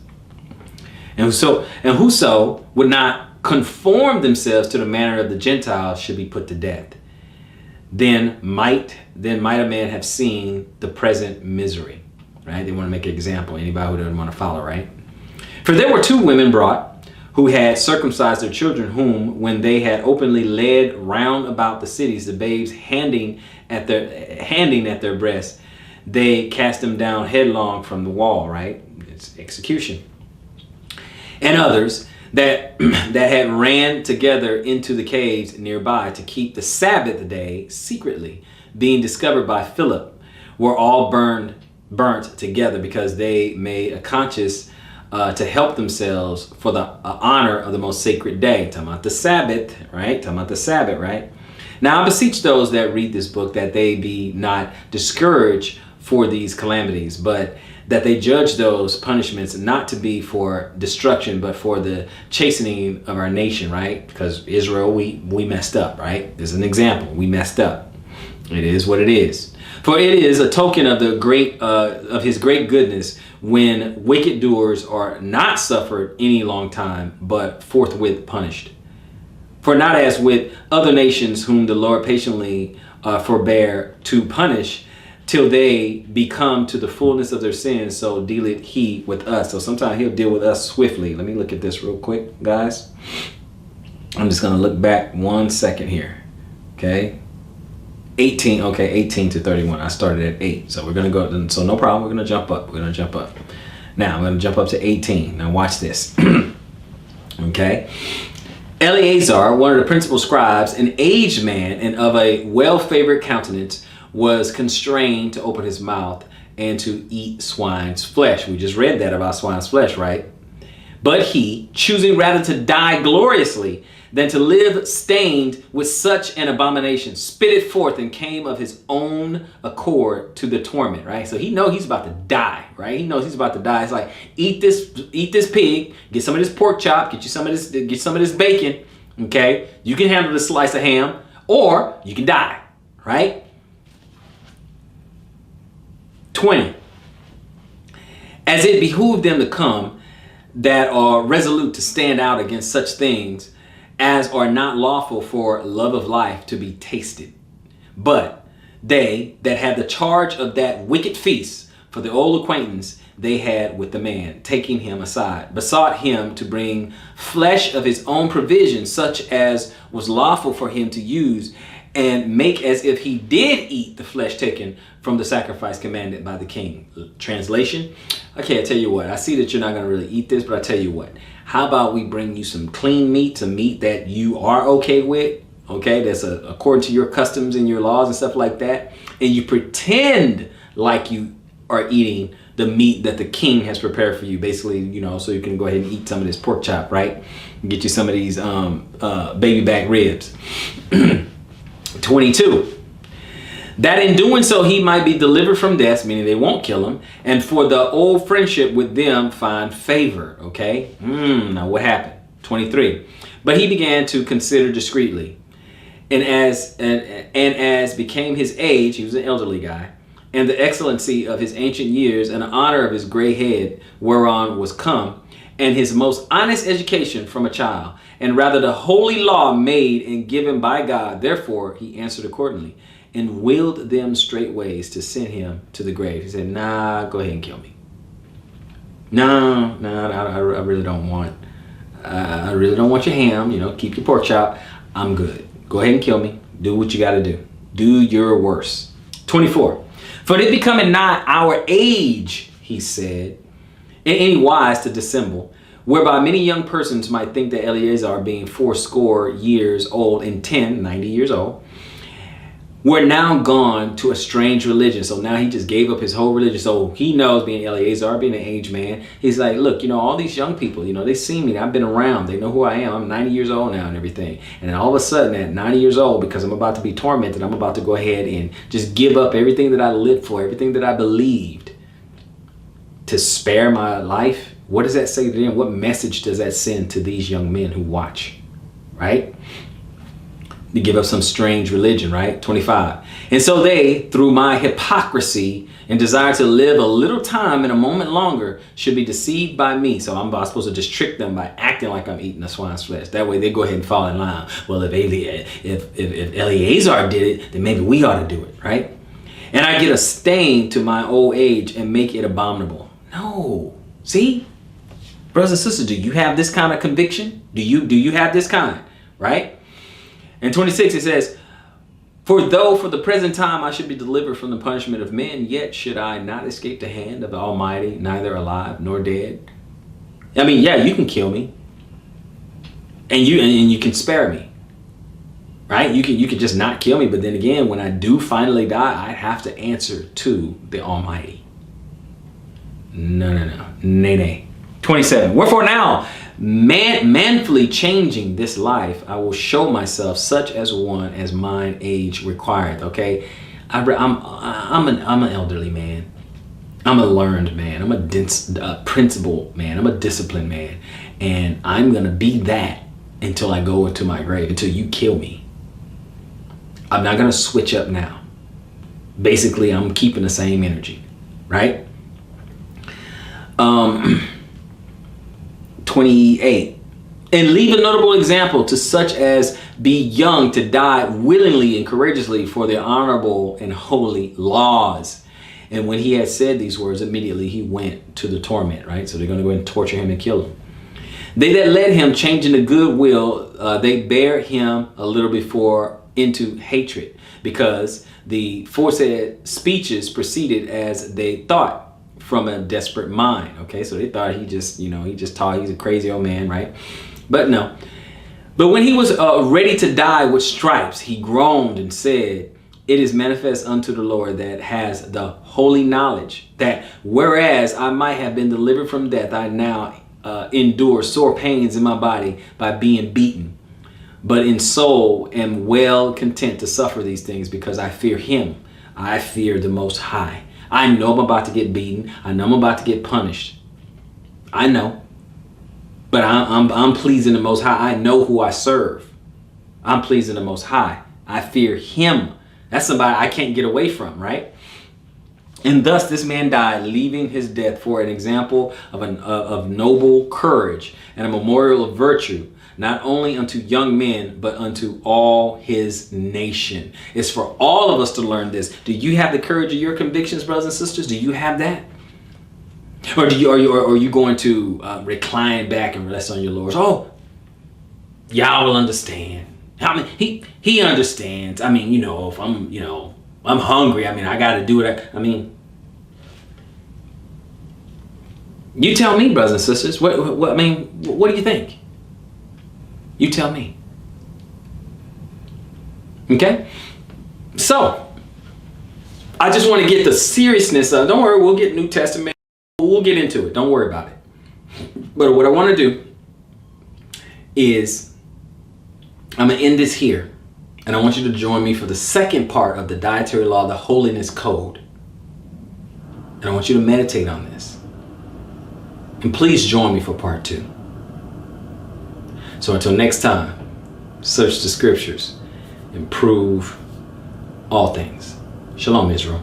And whoso would not conform themselves to the manner of the Gentiles should be put to death. Then might a man have seen the present misery, right? They want to make an example. Anybody who doesn't want to follow, right? For there were two women brought who had circumcised their children, whom, when they had openly led round about the cities, the babes handing at their breasts, they cast them down headlong from the wall, right? It's execution. And others that had ran together into the caves nearby to keep the Sabbath day secretly, being discovered by Philip, were all burnt together, because they made a conscience to help themselves for the honor of the most sacred day. Talking about the Sabbath, right? Now I beseech those that read this book that they be not discouraged for these calamities, but that they judge those punishments not to be for destruction, but for the chastening of our nation, right? Because Israel, we messed up, right? There's an example. We messed up. It is what it is. For it is a token of the great of his great goodness, when wicked doers are not suffered any long time, but forthwith punished. For not as with other nations whom the Lord patiently forbear to punish, till they become to the fullness of their sins, so dealeth he with us. So sometimes he'll deal with us swiftly. Let me look at this real quick, guys. I'm just going to look back 1 second here. Okay. 18 to 31. I started at 8. So we're going to go. So no problem. We're going to jump up. Now I'm going to jump up to 18. Now watch this. Okay. Eleazar, one of the principal scribes, an aged man and of a well-favored countenance, was constrained to open his mouth and to eat swine's flesh. We just read that about swine's flesh, right? But he, choosing rather to die gloriously than to live stained with such an abomination, spit it forth and came of his own accord to the torment, right? So he knows he's about to die, right? He knows he's about to die. It's like, eat this pig, get some of this pork chop, get some of this bacon, okay? You can handle this slice of ham, or you can die, right? 20. As it behooved them to come that are resolute to stand out against such things as are not lawful for love of life to be tasted. But they that had the charge of that wicked feast for the old acquaintance they had with the man, taking him aside, besought him to bring flesh of his own provision, such as was lawful for him to use, and make as if he did eat the flesh taken from the sacrifice commanded by the king. Translation: okay, I tell you what, I see that you're not going to really eat this, but I tell you what, how about we bring you some clean meat, some meat that you are okay with, okay, that's according to your customs and your laws and stuff like that, and you pretend like you are eating the meat that the king has prepared for you, basically, you know, so you can go ahead and eat some of this pork chop, right? Get you some of these baby back ribs. 22. That in doing so he might be delivered from death, meaning they won't kill him, and for the old friendship with them find favor. Okay. Now what happened? 23. But he began to consider discreetly, and as became his age, he was an elderly guy, and the excellency of his ancient years, and the honor of his gray head, whereon was come, and his most honest education from a child, and rather the holy law made and given by God. Therefore he answered accordingly, and willed them straightways to send him to the grave. He said, nah, go ahead and kill me. No, I really don't want, I really don't want your ham, you know, keep your pork chop. I'm good. Go ahead and kill me. Do what you got to do. Do your worst. 24. For it becoming not our age, he said, in any wise to dissemble, whereby many young persons might think that Eleazar, being 80 years old and 90 years old, were now gone to a strange religion. So now he just gave up his whole religion. So he knows, being Eleazar, being an aged man, he's like, look, you know, all these young people, you know, they see me, I've been around, they know who I am, I'm 90 years old now and everything. And then all of a sudden at 90 years old, because I'm about to be tormented, I'm about to go ahead and just give up everything that I lived for, everything that I believed, to spare my life. What does that say to them? What message does that send to these young men who watch, right? To give up some strange religion, right? 25. And so they, through my hypocrisy and desire to live a little time and a moment longer, should be deceived by me. So I'm supposed to just trick them by acting like I'm eating a swine's flesh. That way they go ahead and fall in line. Well, if Eleazar did it, then maybe we ought to do it, right? And I get a stain to my old age and make it abominable. No. See? Brothers and sisters, do you have this kind of conviction? Do you have this kind, right? In 26 it says, for though for the present time I should be delivered from the punishment of men, yet should I not escape the hand of the Almighty, neither alive nor dead. I mean, yeah, you can kill me, and you can spare me, right? You can just not kill me, but then again, when I do finally die, I have to answer to the Almighty. No. Nay. 27. Wherefore now, manfully changing this life, I will show myself such as one as mine age required. Okay, I'm an elderly man. I'm a learned man. I'm a principled man. I'm a disciplined man, and I'm gonna be that until I go into my grave, until you kill me. I'm not gonna switch up now. Basically, I'm keeping the same energy, right? 28. And leave a notable example to such as be young to die willingly and courageously for their honorable and holy laws. And when he had said these words, immediately he went to the torment, right? So they're going to go ahead and torture him and kill him. They that led him, changing the good will, they bear him a little before into hatred, because the foresaid speeches proceeded as they thought, from a desperate mind. Okay, so they thought he just taught he's a crazy old man, right? But no. But when he was ready to die with stripes, he groaned and said, it is manifest unto the Lord that has the holy knowledge, that whereas I might have been delivered from death, I now endure sore pains in my body by being beaten. But in soul am well content to suffer these things, because I fear him. I fear the Most High. I know I'm about to get beaten. I know I'm about to get punished. I know. But I'm pleasing the Most High. I know who I serve. I'm pleasing the Most High. I fear him. That's somebody I can't get away from, right? And thus this man died, leaving his death for an example of noble courage and a memorial of virtue, not only unto young men, but unto all his nation. It's for all of us to learn this. Do you have the courage of your convictions, brothers and sisters? Do you have that? Or are you going to recline back and rest on your laurels? Oh, y'all will understand. I mean, he understands. I mean, if I'm hungry. I mean, I got to do it. I mean, you tell me, brothers and sisters. What do you think? You tell me. Okay? So, I just want to get the seriousness of, don't worry, we'll get New Testament. We'll get into it. Don't worry about it. But what I want to do is, I'm going to end this here. And I want you to join me for the second part of the Dietary Law, the Holiness Code. And I want you to meditate on this. And please join me for part 2. So until next time, search the scriptures, improve all things. Shalom, Israel.